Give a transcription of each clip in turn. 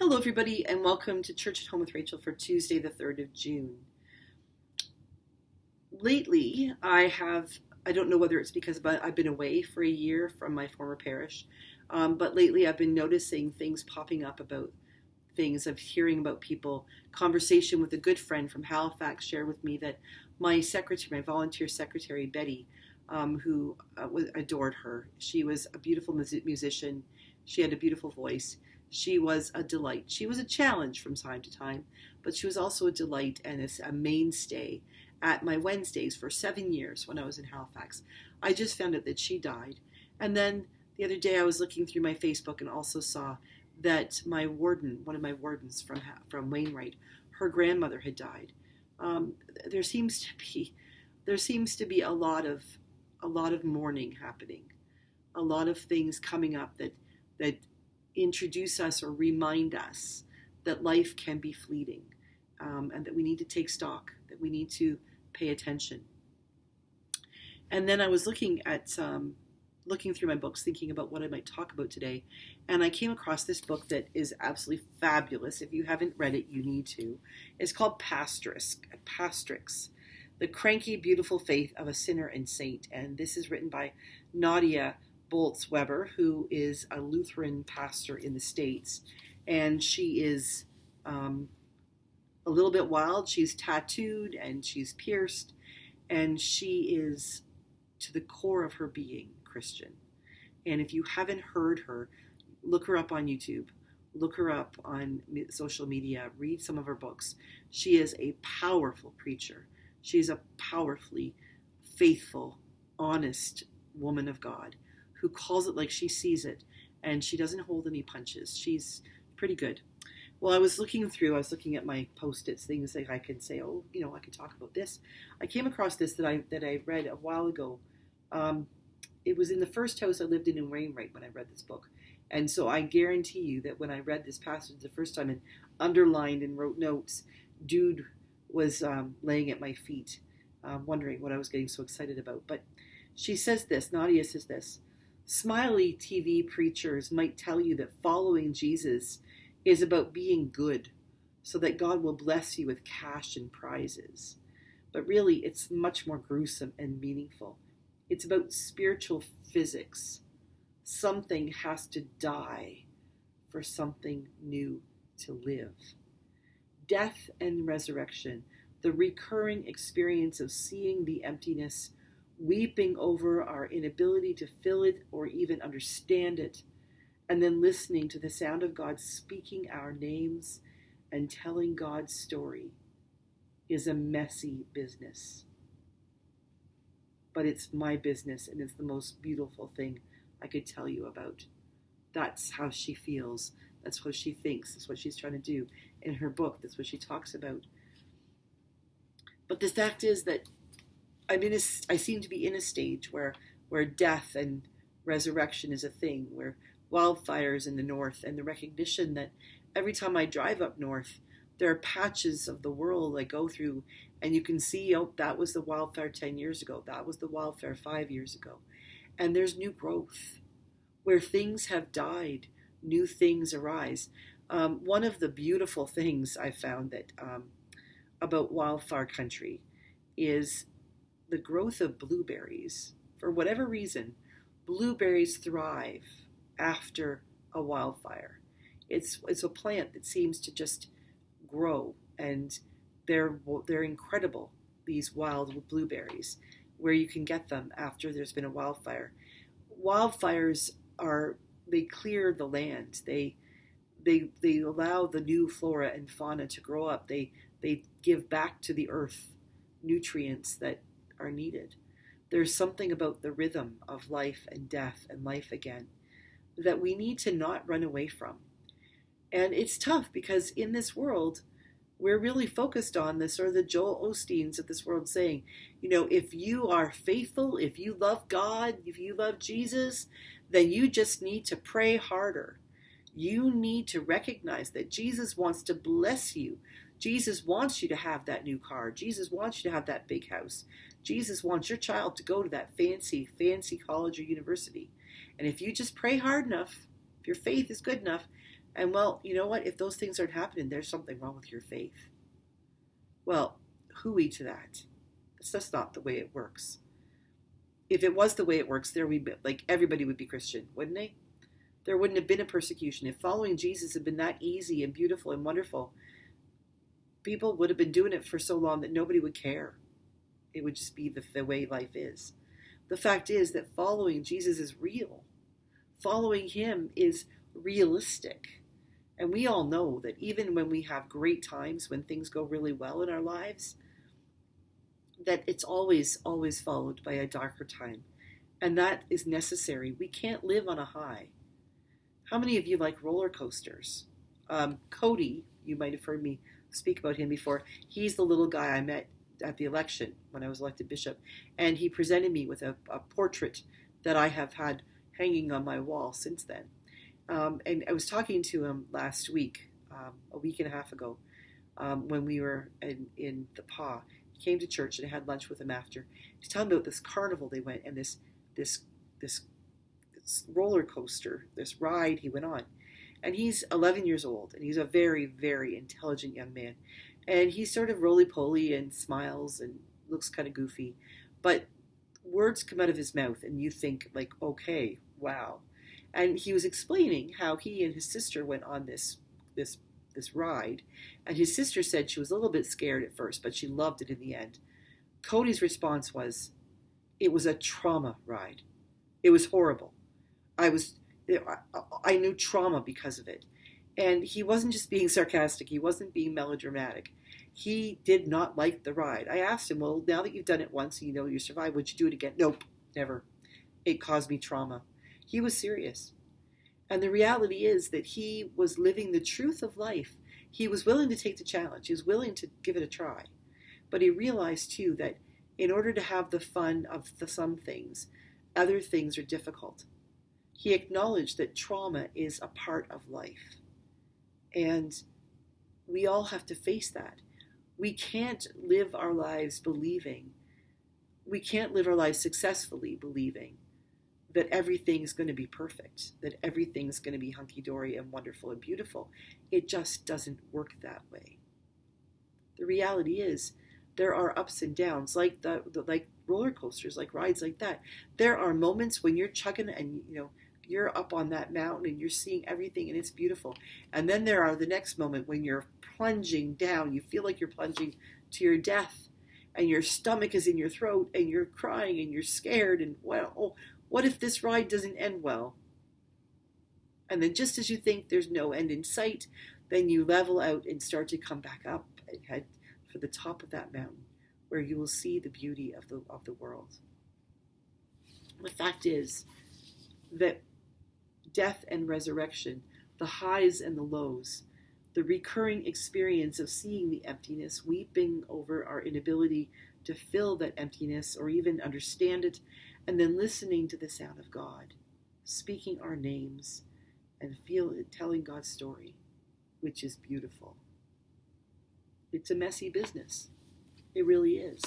Hello, everybody, and welcome to Church at Home with Rachel for Tuesday, the 3rd of June. Lately, I don't know whether it's because I've been away for a year from my former parish, but lately I've been noticing things popping up about things of hearing about people. Conversation with a good friend from Halifax shared with me that my secretary, my volunteer secretary, Betty, who adored her. She was a beautiful musician. She had a beautiful voice. She was a delight. She was a challenge from time to time, but she was also a delight and a mainstay at my Wednesdays for 7 years when I was in Halifax. I just found out that she died. And then the other day I was looking through my Facebook and also saw that my warden, one of my wardens from Wainwright, her grandmother had died. There seems to be a lot of mourning happening, a lot of things coming up that introduce us or remind us that life can be fleeting, and that we need to take stock, that we need to pay attention. And then I was looking through my books, thinking about what I might talk about today, and I came across this book that is absolutely fabulous. If you haven't read it, you need to. It's called Pastrix, The Cranky, Beautiful Faith of a Sinner and Saint, and this is written by Nadia Bolz-Weber, who is a Lutheran pastor in the States, and she is a little bit wild. She's tattooed and she's pierced, and she is to the core of her being Christian. And if you haven't heard her, look her up on YouTube, look her up on social media, read some of her books. She is a powerful preacher. She's a powerfully faithful, honest woman of God who calls it like she sees it, and she doesn't hold any punches. She's pretty good. Well, I was looking at my Post-its, things that I could say, I could talk about this. I came across this that I read a while ago. It was in the first house I lived in Wainwright when I read this book. And so I guarantee you that when I read this passage the first time and underlined and wrote notes, dude was laying at my feet, wondering what I was getting so excited about. But she says this, Nadia says this: smiley TV preachers might tell you that following Jesus is about being good so that God will bless you with cash and prizes. But really, it's much more gruesome and meaningful. It's about spiritual physics. Something has to die for something new to live. Death and resurrection, the recurring experience of seeing the emptiness, weeping over our inability to fill it or even understand it, and then listening to the sound of God speaking our names and telling God's story, is a messy business. But it's my business, and it's the most beautiful thing I could tell you about. That's how she feels. That's what she thinks. That's what she's trying to do in her book. That's what she talks about. But the fact is that I seem to be in a stage where death and resurrection is a thing, where wildfires in the north, and the recognition that every time I drive up north, there are patches of the world I go through, and you can see, that was the wildfire 10 years ago. That was the wildfire 5 years ago. And there's new growth. Where things have died, new things arise. One of the beautiful things I found that about wildfire country is the growth of blueberries. For whatever reason, blueberries thrive after a wildfire. It's a plant that seems to just grow, and they're incredible, these wild blueberries, where you can get them after there's been a wildfire. Wildfires they clear the land. They allow the new flora and fauna to grow up. They give back to the earth nutrients that are needed. There's something about the rhythm of life and death and life again that we need to not run away from. And it's tough because in this world, we're really focused on this, or the Joel Osteens of this world saying, if you are faithful, if you love God, if you love Jesus, then you just need to pray harder. You need to recognize that Jesus wants to bless you. Jesus wants you to have that new car. Jesus wants you to have that big house. Jesus wants your child to go to that fancy college or university. And if you just pray hard enough, if your faith is good enough, And well, you know what? If those things aren't happening, there's something wrong with your faith. Well, hooey to that. It's just not the way it works. If it was the way it works, there we like everybody would be Christian, wouldn't they? There wouldn't have been a persecution. If following Jesus had been that easy and beautiful and wonderful, people would have been doing it for so long that nobody would care. It would just be the way life is. The fact is that following Jesus is real. Following him is realistic. And we all know that even when we have great times, when things go really well in our lives, that it's always followed by a darker time. And that is necessary. We can't live on a high. How many of you like roller coasters? Cody, you might have heard me speak about him before. He's the little guy I met at the election when I was elected bishop. And he presented me with a portrait that I have had hanging on my wall since then. And I was talking to him last week, a week and a half ago, when we were in the PA. He came to church and I had lunch with him after. He's telling me about this carnival they went and this roller coaster, this ride he went on. And he's 11 years old and he's a very, very intelligent young man. And he's sort of roly-poly and smiles and looks kind of goofy. But words come out of his mouth and you think like, okay, wow. And he was explaining how he and his sister went on this ride. And his sister said she was a little bit scared at first, but she loved it in the end. Cody's response was, it was a trauma ride. It was horrible. I knew trauma because of it. And he wasn't just being sarcastic. He wasn't being melodramatic. He did not like the ride. I asked him, well, now that you've done it once and you know you survived, would you do it again? Nope, never. It caused me trauma. He was serious. And the reality is that he was living the truth of life. He was willing to take the challenge. He was willing to give it a try. But he realized, too, that in order to have the fun of some things, other things are difficult. He acknowledged that trauma is a part of life. And we all have to face that. We can't live our lives we can't live our lives successfully believing that everything's going to be perfect, that everything's going to be hunky-dory and wonderful and beautiful. It just doesn't work that way. The reality is there are ups and downs, like like roller coasters, like rides like that. There are moments when you're chugging and you're up on that mountain and you're seeing everything and it's beautiful. And then there are the next moment when you're plunging down. You feel like you're plunging to your death and your stomach is in your throat and you're crying and you're scared and, well, what if this ride doesn't end well? And then just as you think there's no end in sight, then you level out and start to come back up and head for the top of that mountain where you will see the beauty of the world. The fact is that death and resurrection, the highs and the lows, the recurring experience of seeing the emptiness, weeping over our inability to fill that emptiness or even understand it, and then listening to the sound of God, speaking our names, and telling God's story, which is beautiful. It's a messy business. It really is.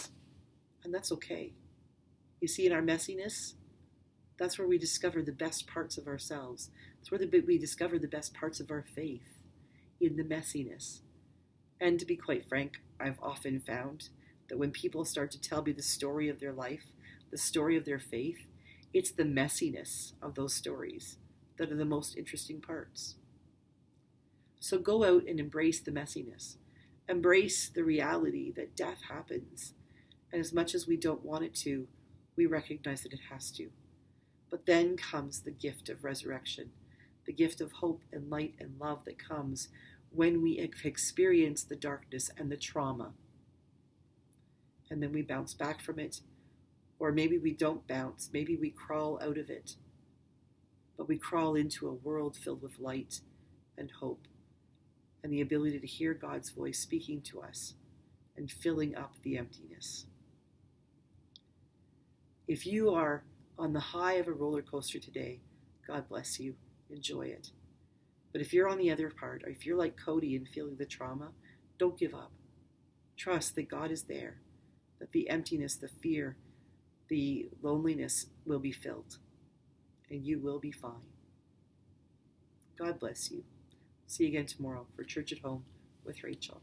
And that's okay. You see, in our messiness, that's where we discover the best parts of ourselves. That's where we discover the best parts of our faith, in the messiness. And to be quite frank, I've often found that when people start to tell me the story of their life, the story of their faith, it's the messiness of those stories that are the most interesting parts. So go out and embrace the messiness. Embrace the reality that death happens. And as much as we don't want it to, we recognize that it has to. But then comes the gift of resurrection, the gift of hope and light and love that comes when we experience the darkness and the trauma. And then we bounce back from it. Or maybe we don't bounce, maybe we crawl out of it. But we crawl into a world filled with light and hope and the ability to hear God's voice speaking to us and filling up the emptiness. If you are on the high of a roller coaster today, God bless you, enjoy it. But if you're on the other part, or if you're like Cody and feeling the trauma, don't give up. Trust that God is there, that the emptiness, the fear, the loneliness will be filled, and you will be fine. God bless you. See you again tomorrow for Church at Home with Rachel.